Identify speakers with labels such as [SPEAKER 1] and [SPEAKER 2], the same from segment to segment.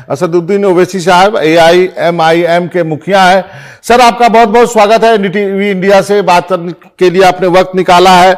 [SPEAKER 1] असदुद्दीन ओवैसी साहब, AIMIM के मुखिया है। सर, आपका बहुत बहुत स्वागत है NDTV इंडिया से बात करने के लिए आपने वक्त निकाला है।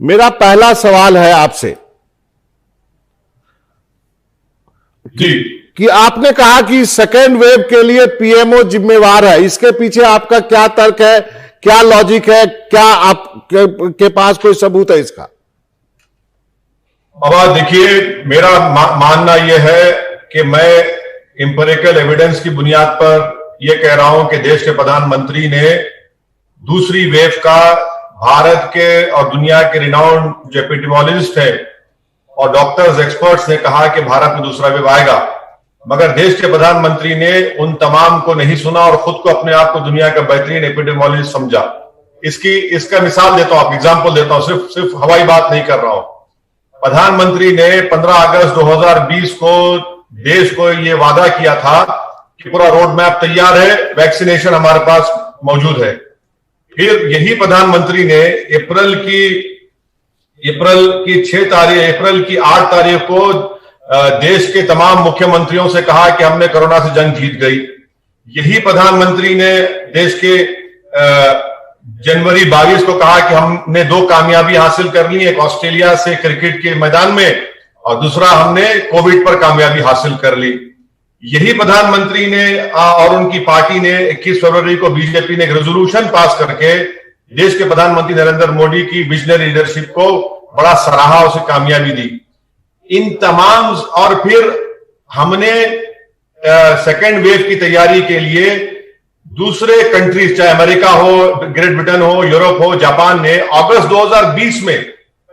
[SPEAKER 1] मेरा पहला सवाल है आपसे कि आपने कहा कि सेकेंड वेव के लिए PMO जिम्मेवार है, इसके पीछे आपका क्या तर्क है, क्या लॉजिक है, क्या आपके पास कोई सबूत है इसका?
[SPEAKER 2] बाबा देखिए, मेरा मानना यह है कि मैं इंपेरिकल एविडेंस की बुनियाद पर यह कह रहा हूं कि देश के प्रधानमंत्री ने दूसरी वेव का भारत के और दुनिया के रिनाउंड जो एपिडेमियोलॉजिस्ट है और डॉक्टर्स एक्सपर्ट्स ने कहा कि भारत में दूसरा वेव आएगा, मगर देश के प्रधानमंत्री ने उन तमाम को नहीं सुना और खुद को अपने आप को दुनिया का बेहतरीन एपिडेमियोलॉजिस्ट समझा। इसका मिसाल देता हूं, एग्जांपल देता हूं, सिर्फ हवाई बात नहीं कर रहा हूं। प्रधानमंत्री ने 15 अगस्त 2020 को देश को यह वादा किया था कि पूरा रोड मैप तैयार है, वैक्सीनेशन हमारे पास मौजूद है। फिर यही प्रधानमंत्री ने अप्रैल की 8 तारीख को देश के तमाम मुख्यमंत्रियों से कहा कि हमने कोरोना से जंग जीत गई। यही प्रधानमंत्री ने देश के जनवरी 22 को कहा कि हमने 2 कामयाबी हासिल कर ली, एक ऑस्ट्रेलिया से क्रिकेट के मैदान में और दूसरा हमने कोविड पर कामयाबी हासिल कर ली। यही प्रधानमंत्री ने और उनकी पार्टी ने 21 फरवरी को बीजेपी ने एक रेजोल्यूशन पास करके देश के प्रधानमंत्री नरेंद्र मोदी की विजनरी लीडरशिप को बड़ा सराहा, उसे कामयाबी दी। इन तमाम और फिर हमने सेकेंड वेव की तैयारी के लिए दूसरे कंट्रीज, चाहे अमेरिका हो, ग्रेट ब्रिटेन हो, यूरोप हो, जापान ने अगस्त 2020 में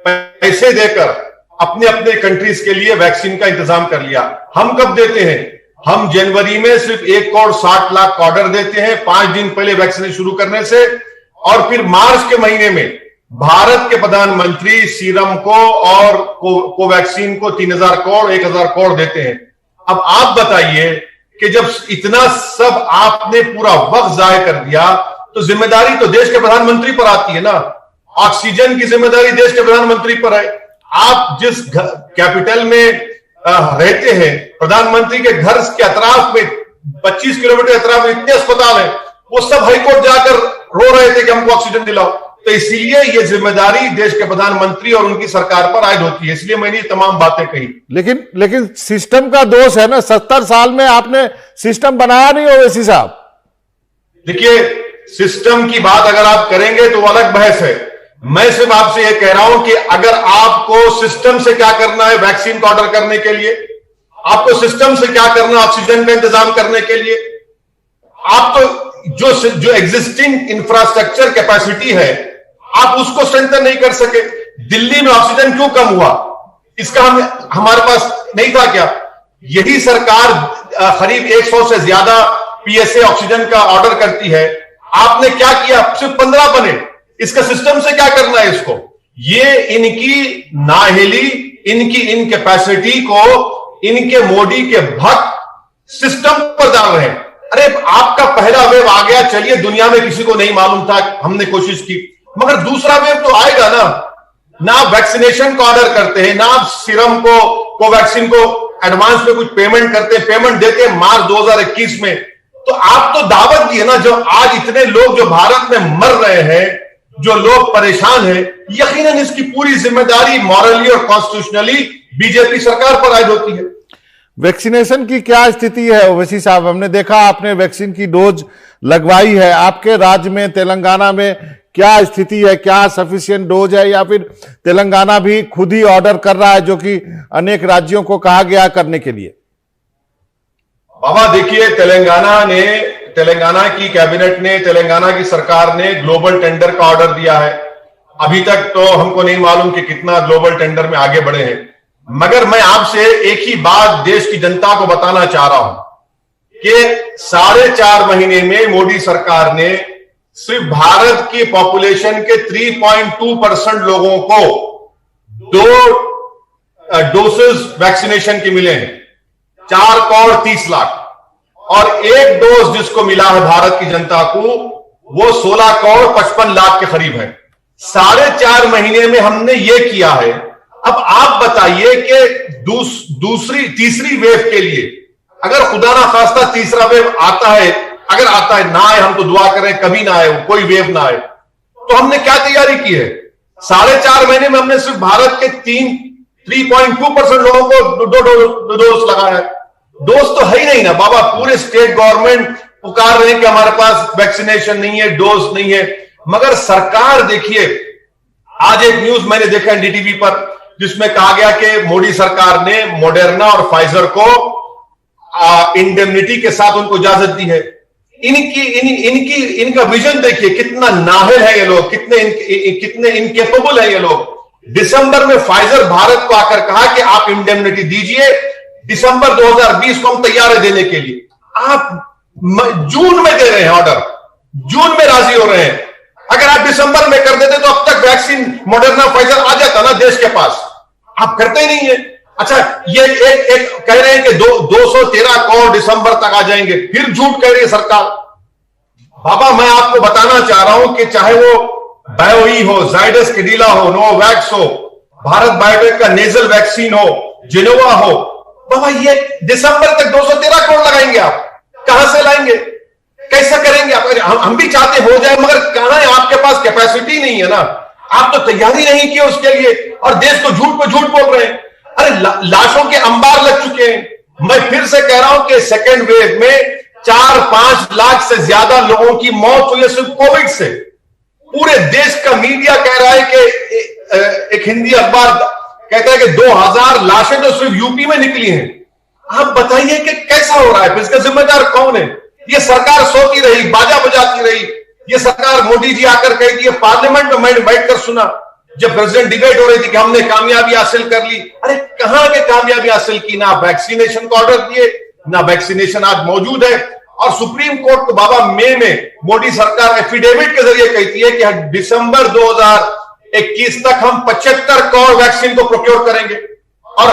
[SPEAKER 2] पैसे देकर अपने अपने कंट्रीज के लिए वैक्सीन का इंतजाम कर लिया। हम कब देते हैं? हम जनवरी में सिर्फ 1 करोड़ 60 लाख का ऑर्डर देते हैं 5 दिन पहले वैक्सीन शुरू करने से, और फिर मार्च के महीने में भारत के प्रधानमंत्री सीरम को और कोवैक्सीन को 3000 करोड़ 1000 करोड़ देते हैं। अब आप बताइए कि जब इतना सब आपने पूरा वक्त जाया कर दिया तो जिम्मेदारी तो देश के प्रधानमंत्री पर आती है ना। ऑक्सीजन की जिम्मेदारी देश के प्रधानमंत्री पर है। आप जिस कैपिटल में रहते हैं, प्रधानमंत्री के घर के अतराफ में 25 किलोमीटर अतराफ में इतने अस्पताल हैं, वो सब हाईकोर्ट जाकर रो रहे थे कि हमको ऑक्सीजन दिलाओ। तो इसलिए ये जिम्मेदारी देश के प्रधानमंत्री और उनकी सरकार पर आयद होती है, इसलिए मैंने ये तमाम बातें कही।
[SPEAKER 1] लेकिन सिस्टम का दोष है ना। 70 साल में आपने सिस्टम बनाया नहीं ओवैसी साहब।
[SPEAKER 2] देखिए, सिस्टम की बात अगर आप करेंगे तो वो अलग बहस है। मैं सिर्फ आपसे यह कह रहा हूं कि अगर आपको सिस्टम से क्या करना है वैक्सीन का ऑर्डर करने के लिए, आपको सिस्टम से क्या करना है ऑक्सीजन का इंतजाम करने के लिए, आप तो जो एग्जिस्टिंग इंफ्रास्ट्रक्चर कैपेसिटी है आप उसको स्ट्रेंथन नहीं कर सके। दिल्ली में ऑक्सीजन क्यों कम हुआ? इसका हमारे पास नहीं था क्या? यही सरकार करीब 100 से ज्यादा PSA ऑक्सीजन का ऑर्डर करती है। आपने क्या किया? सिर्फ 15 बने। इसका सिस्टम से क्या करना है इसको? ये इनकी नाअहली, इनकी इनकैपेसिटी को इनके मोदी के भक्त सिस्टम पर डाल रहे हैं। अरे आपका पहला वेव आ गया, चलिए दुनिया में किसी को नहीं मालूम था, हमने कोशिश की, मगर दूसरा वेव तो आएगा ना आप वैक्सीनेशन का ऑर्डर करते हैं, ना आप सीरम को, कोवैक्सीन को एडवांस में कुछ पेमेंट करते हैं, पेमेंट देते हैं मार्च 2021 में। तो आप तो दावत दिए ना, जो आज इतने लोग जो भारत में मर रहे हैं, जो लोग परेशान हैं, यकीनन इसकी पूरी जिम्मेदारी मॉरली और कॉन्स्टिट्यूशनली बीजेपी सरकार पर आयद होती है।
[SPEAKER 1] वैक्सीनेशन की क्या स्थिति है ओवैसी साहब? हमने देखा आपने वैक्सीन की डोज लगवाई है। आपके राज्य में, तेलंगाना में क्या स्थिति है? क्या सफिशिएंट डोज है या फिर तेलंगाना भी खुद ही ऑर्डर कर रहा है, जो कि अनेक राज्यों को कहा गया करने के लिए?
[SPEAKER 2] बाबा देखिए, तेलंगाना की कैबिनेट ने, तेलंगाना की सरकार ने ग्लोबल टेंडर का ऑर्डर दिया है। अभी तक तो हमको नहीं मालूम कि कितना ग्लोबल टेंडर में आगे बढ़े हैं, मगर मैं आपसे एक ही बात देश की जनता को बताना चाह रहा हूं कि 4.5 महीने में मोदी सरकार ने सिर्फ भारत की पॉपुलेशन के 3.2% लोगों को 2 डोसेस वैक्सीनेशन की मिले हैं, 4 करोड़ 30 लाख, और 1 डोज जिसको मिला है भारत की जनता को वो 16 करोड़ 55 लाख के करीब है। 4.5 महीने में हमने ये किया है। अब आप बताइए कि तीसरी वेव के लिए अगर खुदा ना खास्ता तीसरा वेव आता है, अगर आता है, ना आए हम तो दुआ करें कभी ना आए, कोई वेव ना आए, तो हमने क्या तैयारी की है? 4.5 महीने में हमने सिर्फ भारत के 3.2% लोगों को दो डोज लगाया है। डोज तो है ही नहीं ना बाबा। पूरे स्टेट गवर्नमेंट पुकार रहे हैं कि हमारे पास वैक्सीनेशन नहीं है, डोज नहीं है, मगर सरकार देखिए, आज एक न्यूज मैंने देखा एनडीटीवी पर जिसमें कहा गया कि मोदी सरकार ने मॉडर्ना और फाइजर को इंडेमनिटी के साथ उनको इजाजत दी है। इनका विजन देखिए, कितना नाहिल है ये लोग, कितने इनकेपेबल है ये लोग। दिसंबर में फाइजर भारत को आकर कहा कि आप इंडेमनिटी दीजिए, दिसंबर 2020 को हम तैयार है देने के लिए। आप जून में दे रहे हैं ऑर्डर, जून में राजी हो रहे हैं। अगर आप दिसंबर में कर देते तो अब तक वैक्सीन मॉडर्ना फाइजर आ जाता ना देश के पास। आप करते ही नहीं है। अच्छा, ये एक कह रहे हैं कि 213 करोड़ दिसंबर तक आ जाएंगे, फिर झूठ कह रही है सरकार। बाबा मैं आपको बताना चाह रहा हूं कि चाहे वो बायोई हो, जाइडस कैडिला हो, नोवैक्स हो, भारत बायोटेक का नेजल वैक्सीन हो, जिनोवा हो, बाबा ये दिसंबर तक 213 करोड़ लगाएंगे। आप कहां से लाएंगे? कैसे करेंगे आप? हम भी चाहते हो जाए, मगर कहां है? आपके पास कैपेसिटी नहीं है ना। आप तो तैयारी नहीं की उसके लिए, और देश को झूठ पे झूठ बोल रहे हैं। अरे लाशों के अंबार लग चुके हैं। मैं फिर से कह रहा हूं कि सेकेंड वेव में 4-5 लाख से ज्यादा लोगों की मौत हुई है सिर्फ कोविड से। पूरे देश का मीडिया कह रहा है कि एक हिंदी अखबार कहता है कि 2000 लाशें तो सिर्फ यूपी में निकली हैं। आप बताइए कि कैसा हो रहा है? फिर इसका जिम्मेदार कौन है? ये सरकार सोती रही, बाजा बजाती रही। ये सरकार, मोदी जी आकर कह दिए, पार्लियामेंट में मैंने बैठकर सुना जब प्रेसिडेंट डिबेट हो रही थी कि हमने कामयाबी हासिल कर ली। अरे कहां के कामयाबी हासिल की? ना वैक्सीनेशन का ऑर्डर दिए, ना वैक्सीनेशन आज मौजूद है। और सुप्रीम कोर्ट को बाबा मई में मोदी सरकार एफिडेविट के जरिए कहती है कि दिसंबर 2021 तक हम 75 करोड़ वैक्सीन को प्रोक्योर करेंगे। और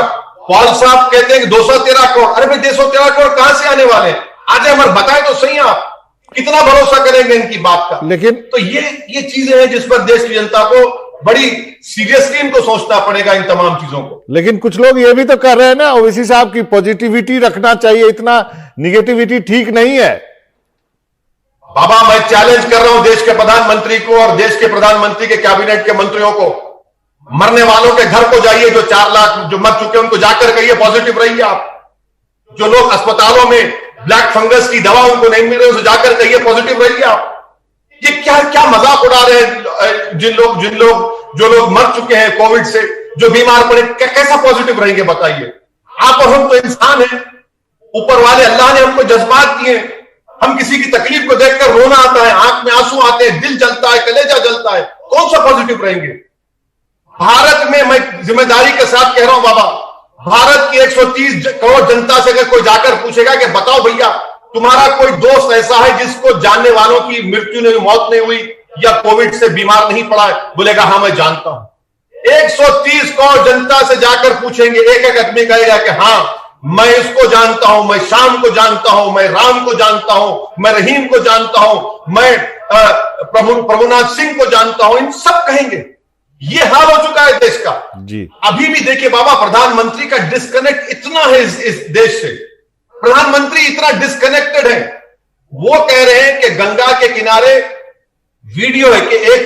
[SPEAKER 2] पॉल साहब कहते हैं कि 213 करोड़। अरे भाई 213 करोड़ कहां से आने वाले हैं? आज हमारे बताए तो सही, आप कितना भरोसा करेंगे इनकी बात का?
[SPEAKER 1] लेकिन
[SPEAKER 2] तो ये चीजें हैं जिस पर देश की जनता को बड़ी सीरियसली इनको सोचना पड़ेगा, इन तमाम चीजों को।
[SPEAKER 1] लेकिन कुछ लोग ये भी तो कर रहे हैं ना, ओवैसी साहब की पॉजिटिविटी रखना चाहिए, इतना निगेटिविटी ठीक नहीं है।
[SPEAKER 2] बाबा मैं चैलेंज कर रहा हूं देश के प्रधानमंत्री को और देश के प्रधानमंत्री के कैबिनेट के मंत्रियों को, मरने वालों के घर को जाइए, जो 4 लाख जो मर चुके हैं उनको जाकर कहिए पॉजिटिव रहिए आप। जो लोग अस्पतालों में ब्लैक फंगस की दवा उनको नहीं मिल रही, उसे जाकर कहिए पॉजिटिव रहिए आप। ये क्या मजाक उड़ा रहे हैं जो लोग मर चुके हैं कोविड से, जो बीमार पड़े, कैसा पॉजिटिव रहेंगे बताइए? आप और हम तो इंसान हैं। ऊपर वाले अल्लाह ने हमको जज्बात दिए। हम किसी की तकलीफ को देखकर रोना आता है, आंख में आंसू आते हैं, दिल जलता है, कलेजा जलता है। कौन सा पॉजिटिव रहेंगे? भारत में मैं जिम्मेदारी के साथ कह रहा हूं बाबा, भारत की 130 करोड़ जनता से अगर कोई जाकर पूछेगा कि बताओ भैया तुम्हारा कोई दोस्त ऐसा है जिसको जानने वालों की मृत्यु नहीं, मौत नहीं हुई या कोविड से बीमार नहीं पड़ा है, बोलेगा हाँ मैं जानता हूं। 130 करोड़ जनता से जाकर पूछेंगे, एक एक आदमी कहेगा कि हाँ मैं इसको जानता हूं, मैं श्याम को जानता हूं, मैं राम को जानता हूं, मैं रहीम को जानता हूं, मैं प्रभुनाथ सिंह को जानता हूं। इन सब कहेंगे। ये हाल हो चुका है देश का
[SPEAKER 1] जी।
[SPEAKER 2] अभी भी देखिए बाबा, प्रधानमंत्री का डिस्कनेक्ट इतना है इस देश से। प्रधानमंत्री इतना डिस्कनेक्टेड है। वो कह रहे हैं कि गंगा के किनारे वीडियो है कि एक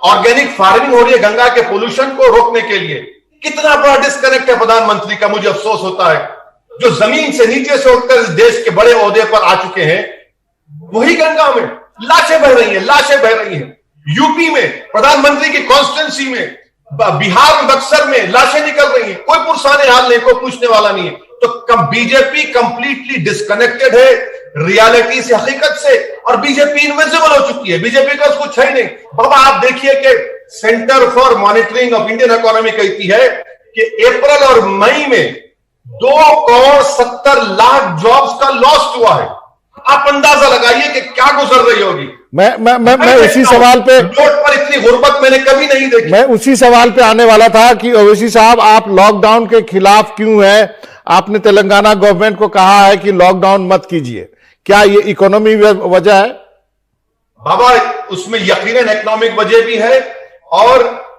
[SPEAKER 2] ऑर्गेनिक फार्मिंग हो रही है गंगा के पोल्यूशन को रोकने के लिए। कितना बड़ा डिस्कनेक्ट है प्रधानमंत्री का। मुझे अफसोस होता है जो जमीन से नीचे से उठकर इस देश के बड़े ओहदे पर आ चुके हैं, वही गंगा में लाशें बह रही हैं, लाशें बह रही हैं। यूपी में प्रधानमंत्री की कॉन्स्टिट्यूंसी में, बिहार में बक्सर में लाशें निकल रही हैं। कोई पुरसाने हाल नहीं, कोई पूछने वाला नहीं है। तो बीजेपी कंप्लीटली डिस्कनेक्टेड है रियलिटी से, हकीकत से, और बीजेपी इनविजिबल हो चुकी है। बीजेपी का कुछ है ही नहीं। बाबा आप देखिए कि centre for monitoring of Indian economy कहती है कि अप्रैल और मई में 2,70,00,000 जॉब्स का लॉस हुआ है। आप अंदाजा लगाइए कि क्या गुजर रही होगी।
[SPEAKER 1] मैं उसी सवाल पे,
[SPEAKER 2] नोट पर इतनी गुर्बत मैंने कभी नहीं देखी।
[SPEAKER 1] मैं उसी सवाल पे आने वाला था कि ओवैसी साहब आप लॉकडाउन के खिलाफ क्यों हैं? आपने तेलंगाना गवर्नमेंट को कहा है कि लॉकडाउन मत कीजिए, क्या ये इकोनॉमी वजह है?
[SPEAKER 2] बाबा उसमें यकीनन इकोनॉमिक वजह भी है, और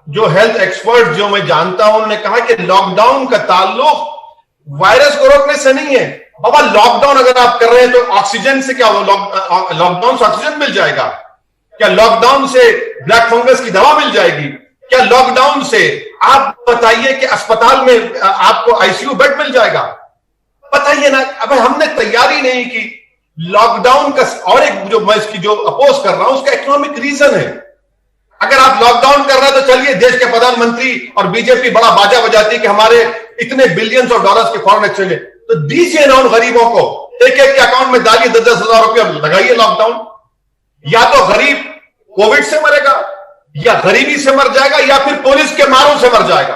[SPEAKER 2] जो हेल्थ एक्सपर्ट जो मैं जानता हूं उन्होंने कहा कि लॉकडाउन का ताल्लुक वायरस को रोकने से नहीं है, बाबा लॉकडाउन अगर आप कर रहे हैं तो ऑक्सीजन से क्या होगा? लॉकडाउन से ऑक्सीजन मिल जाएगा क्या? लॉकडाउन से ब्लैक फंगस की दवा मिल जाएगी क्या? लॉकडाउन से आप बताइए कि अस्पताल में आपको आईसीयू बेड मिल जाएगा? बताइए ना। अब हमने तैयारी नहीं की। लॉकडाउन का और एक जो मैं इसकी जो अपोज कर रहा हूं उसका इकोनॉमिक रीजन है। अगर आप लॉकडाउन कर रहे हैं तो चलिए, देश के प्रधानमंत्री और बीजेपी बड़ा बाजा बजाती है कि हमारे इतने बिलियंस ऑफ डॉलर्स के फॉरेन एक्सचेंज है, तो दीजिए ना उन गरीबों को, एक एक के अकाउंट में डालिए 10-10 हजार रुपया, लगाइए लॉकडाउन। या तो गरीब कोविड से मरेगा या गरीबी से मर जाएगा या फिर पुलिस के मारों से मर जाएगा।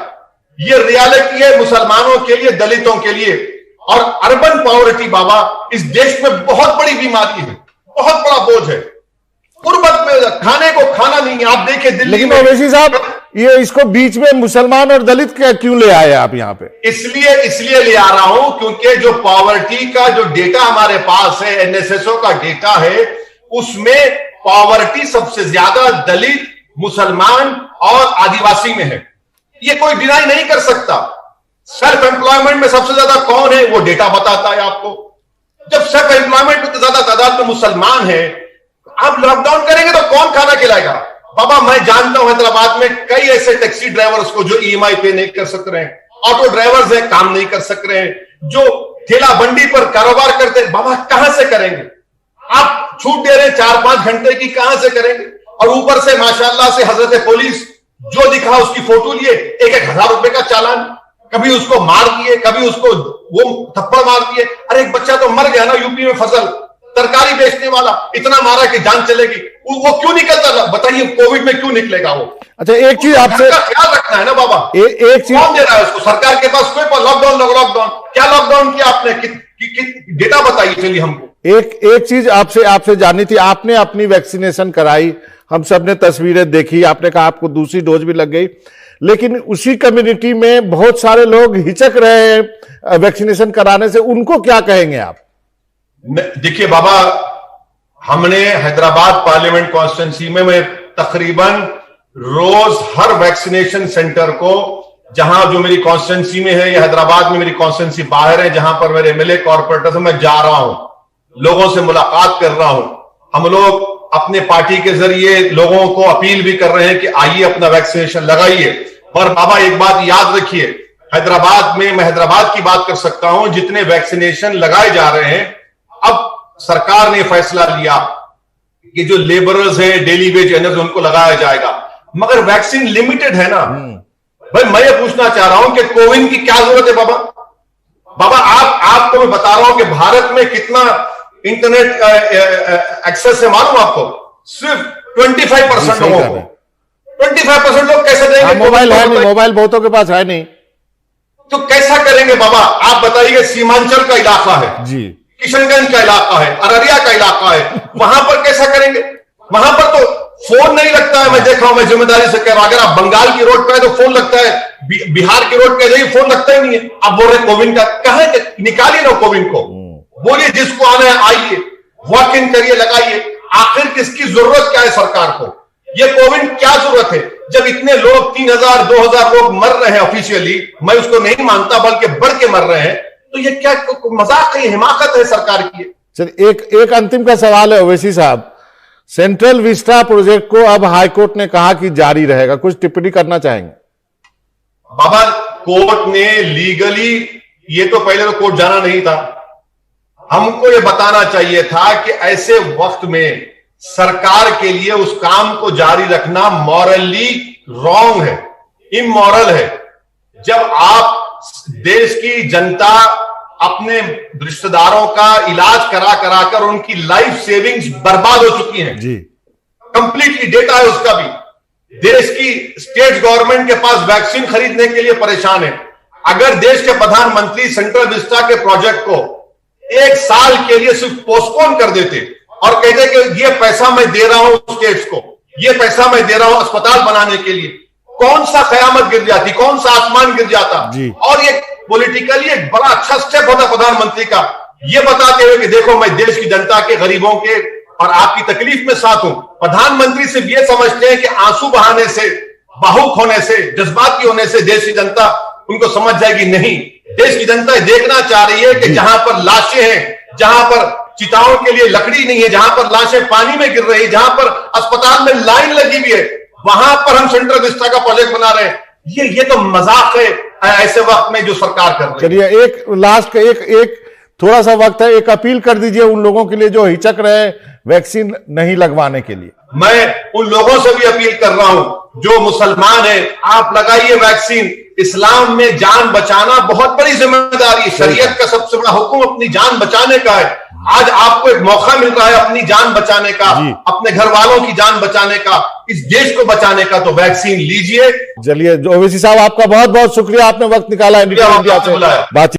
[SPEAKER 2] ये रियलिटी है मुसलमानों के लिए, दलितों के लिए। और अर्बन पॉवर्टी बाबा इस देश में बहुत बड़ी बीमारी है, बहुत बड़ा बोझ है। गुर्बत में खाने को खाना नहीं है। आप देखिए दिल्ली
[SPEAKER 1] लेकिन
[SPEAKER 2] में।
[SPEAKER 1] ओवैसी साहब, ये इसको बीच में मुसलमान और दलित क्यों ले आए आप यहाँ पे?
[SPEAKER 2] इसलिए ले आ रहा हूं क्योंकि जो पॉवर्टी का जो डेटा हमारे पास है, एनएसएसओ का डेटा है, उसमें पॉवर्टी सबसे ज्यादा दलित, मुसलमान और आदिवासी में है। ये कोई डिनाई नहीं कर सकता। सेल्फ एम्प्लॉयमेंट में सबसे ज्यादा कौन है वो डेटा बताता है आपको। जब सेल्फ एम्प्लॉयमेंट में ज्यादा तादाद में मुसलमान है, आप लॉकडाउन करेंगे तो कौन खाना खिलाएगा? बाबा मैं जानता हूं हैदराबाद में कई ऐसे टैक्सी ड्राइवर्स को जो ईएमआई पे नहीं कर सक रहे हैं, ऑटो ड्राइवर्स हैं काम नहीं कर सक रहे हैं, जो ठेला बंडी पर कारोबार करते हैं, बाबा कहां से करेंगे? आप छूट दे रहे हैं 4-5 घंटे की, कहां से करेंगे? और ऊपर से माशाल्लाह से हजरत पुलिस जो दिखा उसकी फोटो लिए 1-1 हजार रुपए का चालान, कभी उसको मार दिए, कभी उसको वो थप्पड़ मार दिए। अरे एक बच्चा तो मर गया ना यूपी में, फसल तरकारी बेचने वाला, इतना मारा कि जान चलेगी। वो क्यों निकलता? बताइए कोविड में क्यों निकलेगा वो?
[SPEAKER 1] अच्छा, एक चीज आपसे
[SPEAKER 2] ख्याल रखना है ना बाबा।
[SPEAKER 1] एक चीज
[SPEAKER 2] कौन दे रहा है उसको? सरकार के पास कोई लॉकडाउन क्या लॉकडाउन किया आपने? डेटा बताइए चलिए हमको।
[SPEAKER 1] एक चीज आपसे जाननी थी। आपने अपनी वैक्सीनेशन कराई, हम सब ने तस्वीरें देखी, आपने कहा आपको दूसरी डोज भी लग गई, लेकिन उसी कम्युनिटी में बहुत सारे लोग हिचक रहे हैं वैक्सीनेशन कराने से, उनको क्या कहेंगे आप?
[SPEAKER 2] देखिए बाबा, हमने हैदराबाद पार्लियामेंट कॉन्स्टिट्यूंसी में मैं तकरीबन रोज हर वैक्सीनेशन सेंटर को, जहां जो मेरी कॉन्स्टिट्यूंसी में है या हैदराबाद में मेरी कॉन्स्टिट्यूंसी बाहर है, जहां पर मेरे एमएलए कॉर्पोरेटर मैं जा रहा हूं, लोगों से मुलाकात कर रहा हूं। हम लोग अपने पार्टी के जरिए लोगों को अपील भी कर रहे हैं कि आइए अपना वैक्सीनेशन लगाइए। पर बाबा एक बात याद रखिए, हैदराबाद में, मैं हैदराबाद की बात कर सकता हूं, जितने वैक्सीनेशन लगाए जा रहे हैं, अब सरकार ने फैसला लिया कि जो लेबरर्स है, डेली वेज अर्नर्स, उनको लगाया जाएगा, मगर वैक्सीन लिमिटेड है ना। भाई मैं ये पूछना चाह रहा हूं कि कोविन की क्या जरूरत है बाबा? बाबा आपको मैं बता रहा हूं कि भारत में कितना इंटरनेट एक्सेस है मालूम आपको? सिर्फ 25% लोगों को। 25% लोग कैसे देंगे?
[SPEAKER 1] मोबाइल है नहीं, मोबाइल बहुतों के पास है नहीं,
[SPEAKER 2] तो कैसा करेंगे बाबा? आप बताइए। सीमांचल का इलाका है
[SPEAKER 1] जी,
[SPEAKER 2] किशनगंज का इलाका है, अररिया का इलाका है, वहां पर कैसा करेंगे? वहां पर तो फोन नहीं लगता है। मैं देखा हूं, मैं जिम्मेदारी से कह रहा हूं, अगर आप बंगाल की रोड पे है तो फोन लगता है, बिहार की रोड पे जाइए फोन लगता ही नहीं है। आप बोल रहे कोविन का, कहां निकालिए ना कोविन को, बोलिए जिसको आना है आइए, वॉक इन करिए, लगाइए। आखिर किसकी जरूरत क्या है सरकार को? ये कोविन क्या जरूरत है जब इतने लोग 3000 2000 लोग मर रहे हैं ऑफिशियली? मैं उसको नहीं मानता, बल्कि बढ़ के मर रहे हैं। तो ये क्या मजाक है, हिमाकत है सरकार की?
[SPEAKER 1] सर एक अंतिम का सवाल है ओवैसी साहब, सेंट्रल विस्टा प्रोजेक्ट को अब हाईकोर्ट ने कहा कि जारी रहेगा, कुछ टिप्पणी करना चाहेंगे?
[SPEAKER 2] बाबा कोर्ट ने लीगली, ये तो पहले तो कोर्ट जाना नहीं था, हमको ये बताना चाहिए था कि ऐसे वक्त में सरकार के लिए उस काम को जारी रखना मॉरली रॉन्ग है, इमोरल है। जब आप देश की जनता अपने रिश्तेदारों का इलाज करा कराकर उनकी लाइफ सेविंग्स बर्बाद हो चुकी हैं
[SPEAKER 1] जी,
[SPEAKER 2] कंप्लीटली डेटा है उसका भी। देश की स्टेट गवर्नमेंट के पास वैक्सीन खरीदने के लिए परेशान है। अगर देश के प्रधानमंत्री सेंट्रल विस्टा के प्रोजेक्ट को 1 साल के लिए सिर्फ पोस्टपोन कर देते और कहते कि ये पैसा मैं दे रहा हूं स्टेट्स को, ये पैसा मैं दे रहा हूं अस्पताल बनाने के लिए, कौन सा कयामत गिर जाती, कौन सा आसमान गिर जाता। और ये पॉलिटिकली एक बड़ा अच्छा स्टेप होता प्रधानमंत्री का, ये बताते हुए कि देखो मैं देश की जनता के, गरीबों के और आपकी तकलीफ में साथ हूं। प्रधानमंत्री सिर्फ ये समझते हैं कि आंसू बहाने से, भावुक होने से, जज्बाती होने से देश की जनता उनको समझ जाएगी। नहीं, देश की जनता देखना चाह रही है कि जहां पर लाशें हैं, जहां पर चिताओं के लिए लकड़ी नहीं है, जहां पर लाशें पानी में गिर रही है, जहां पर अस्पताल में लाइन लगी हुई है, वहां पर हम सेंट्रल विस्टा का प्रोजेक्ट बना रहे हैं। ये तो मजाक है ऐसे वक्त में जो सरकार कर रही है।
[SPEAKER 1] चलिए, एक लास्ट एक थोड़ा सा वक्त है, एक अपील कर दीजिए उन लोगों के लिए जो हिचक रहे वैक्सीन नहीं लगवाने के लिए।
[SPEAKER 2] मैं उन लोगों से भी अपील कर रहा हूं जो मुसलमान है, आप लगाइए वैक्सीन। इस्लाम में जान बचाना बहुत बड़ी जिम्मेदारी है। शरीयत का सबसे बड़ा हुक्म अपनी जान बचाने का है। आज आपको एक मौका मिल रहा है अपनी जान बचाने का, अपने घर वालों की जान बचाने का, इस देश को बचाने का, तो वैक्सीन लीजिए।
[SPEAKER 1] चलिए ओवैसी साहब, आपका बहुत बहुत शुक्रिया, आपने वक्त निकाला इंडिया से बातचीत